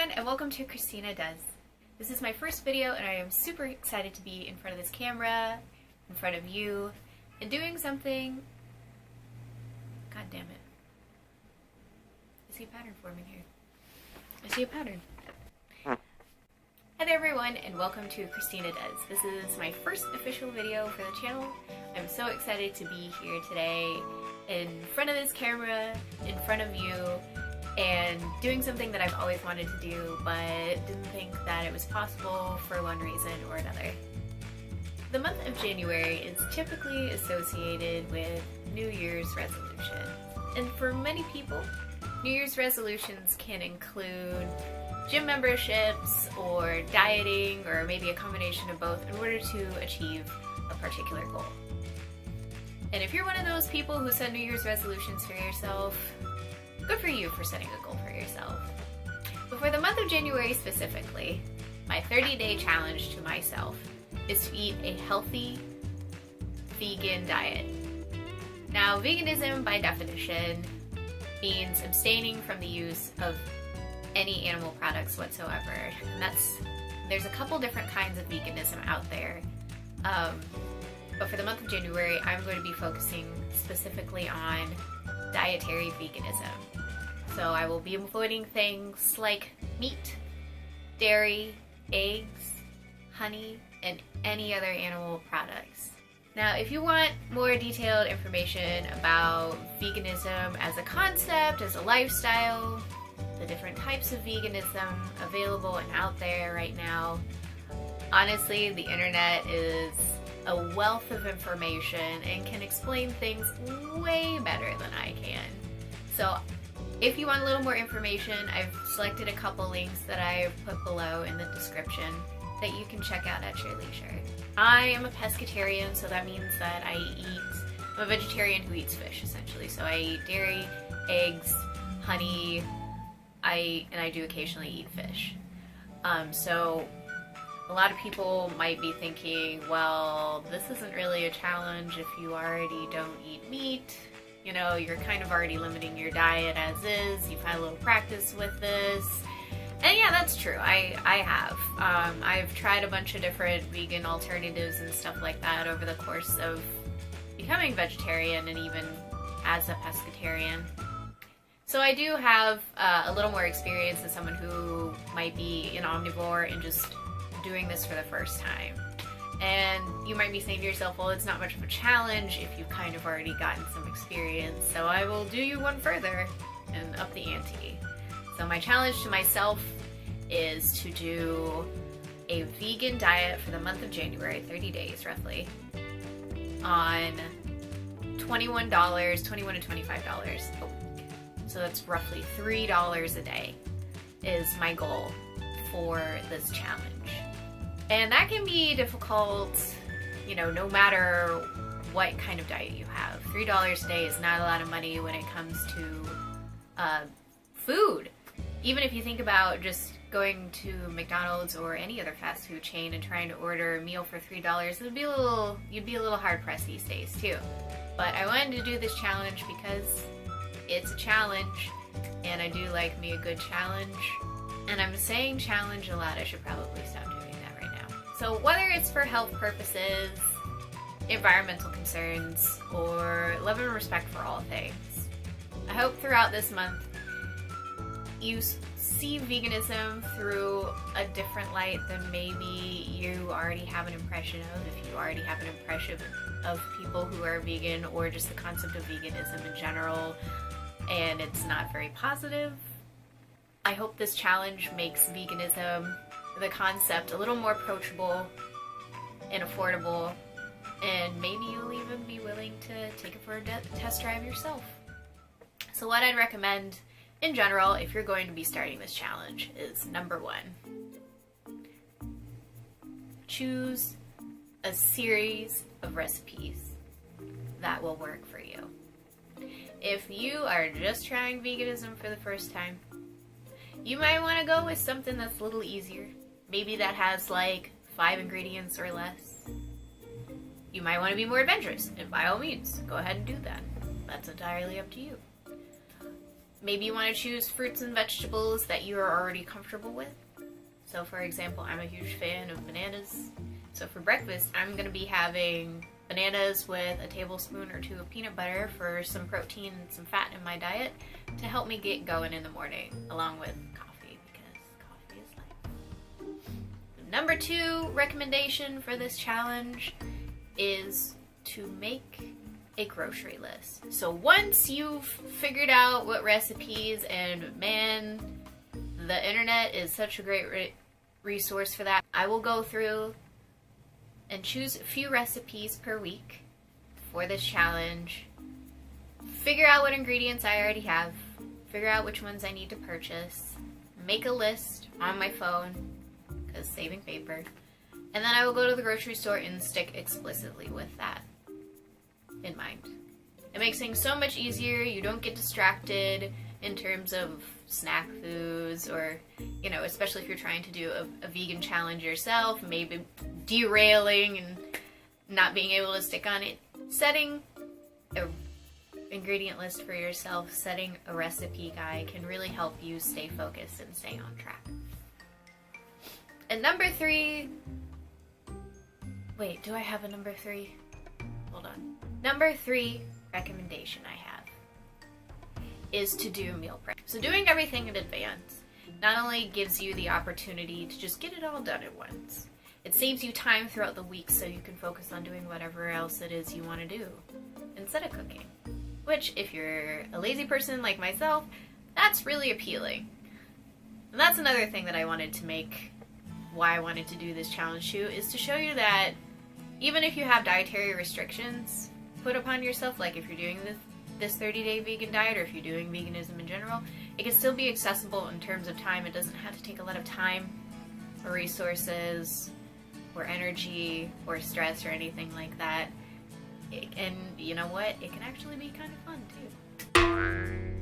everyone, and welcome to Christina Does. This is my first video and I am super excited to be in front of this camera, in front of you, and doing something... God damn it. I see a pattern forming here. I see a pattern. Hi there everyone, and welcome to Christina Does. This is my first official video for the channel. I'm so excited to be here today in front of this camera, in front of you, and doing something that I've always wanted to do but didn't think that it was possible for one reason or another. The month of January is typically associated with New Year's resolutions. And for many people, New Year's resolutions can include gym memberships or dieting or maybe a combination of both in order to achieve a particular goal. And if you're one of those people who set New Year's resolutions for yourself, good for you for setting a goal for yourself. But for the month of January specifically, my 30-day challenge to myself is to eat a healthy vegan diet. Now, veganism by definition means abstaining from the use of any animal products whatsoever. And there's a couple different kinds of veganism out there. But for the month of January, I'm going to be focusing specifically on dietary veganism. So I will be avoiding things like meat, dairy, eggs, honey, and any other animal products. Now, if you want more detailed information about veganism as a concept, as a lifestyle, the different types of veganism available and out there right now, honestly, the internet is a wealth of information and can explain things way better than I can. So if you want a little more information, I've selected a couple links that I've put below in the description that you can check out at your leisure. I am a pescatarian, so that means that I'm a vegetarian who eats fish, essentially. So I eat dairy, eggs, honey, and I do occasionally eat fish. So a lot of people might be thinking, well, this isn't really a challenge if you already don't eat meat. You know, you're kind of already limiting your diet as is. You've had a little practice with this. And yeah, that's true. I have. I've tried a bunch of different vegan alternatives and stuff like that over the course of becoming vegetarian and even as a pescatarian. So I do have a little more experience than someone who might be an omnivore and just doing this for the first time. And you might be saying to yourself, well, it's not much of a challenge if you've kind of already gotten some experience, so I will do you one further and up the ante. So my challenge to myself is to do a vegan diet for the month of January, 30 days roughly, on $21 to $25. So that's roughly $3 a day is my goal for this challenge. And that can be difficult, you know, no matter what kind of diet you have. $3 a day is not a lot of money when it comes to food. Even if you think about just going to McDonald's or any other fast food chain and trying to order a meal for $3, you'd be a little hard pressed these days too. But I wanted to do this challenge because it's a challenge, and I do like me a good challenge. And I'm saying challenge a lot. I should probably stop doing that right now. So whether it's for health purposes, environmental concerns, or love and respect for all things, I hope throughout this month you see veganism through a different light than maybe you already have an impression of. If you already have an impression of people who are vegan or just the concept of veganism in general and it's not very positive, I hope this challenge makes veganism, the concept, a little more approachable and affordable, and maybe you'll even be willing to take it for a test drive yourself. So what I'd recommend in general, if you're going to be starting this challenge, is number one, choose a series of recipes that will work for you. If you are just trying veganism for the first time, you might want to go with something that's a little easier. Maybe that has like 5 ingredients or less. You might want to be more adventurous, and by all means, go ahead and do that. That's entirely up to you. Maybe you want to choose fruits and vegetables that you are already comfortable with. So for example, I'm a huge fan of bananas. So for breakfast, I'm going to be having bananas with a tablespoon or two of peanut butter for some protein and some fat in my diet to help me get going in the morning, along with coffee, because coffee is life. Number 2 recommendation for this challenge is to make a grocery list. So once you've figured out what recipes, and man, the internet is such a great resource for that, I will go through and choose a few recipes per week for this challenge, figure out what ingredients I already have, figure out which ones I need to purchase, make a list on my phone, because saving paper, and then I will go to the grocery store and stick explicitly with that in mind. It makes things so much easier. You don't get distracted in terms of snack foods, or, you know, especially if you're trying to do a vegan challenge yourself, maybe derailing and not being able to stick on it. Setting a ingredient list for yourself, setting a recipe guide can really help you stay focused and stay on track. And number 3, wait, do I have a number 3? Hold on. Number 3 recommendation I have is to do meal prep. So doing everything in advance not only gives you the opportunity to just get it all done at once, it saves you time throughout the week so you can focus on doing whatever else it is you want to do instead of cooking. Which, if you're a lazy person like myself, that's really appealing. And that's another thing that I wanted to make, why I wanted to do this challenge too, is to show you that even if you have dietary restrictions put upon yourself, like if you're doing this 30-day vegan diet, or if you're doing veganism in general, it can still be accessible in terms of time. It doesn't have to take a lot of time or resources or energy or stress or anything like that. And you know what? It can actually be kind of fun too.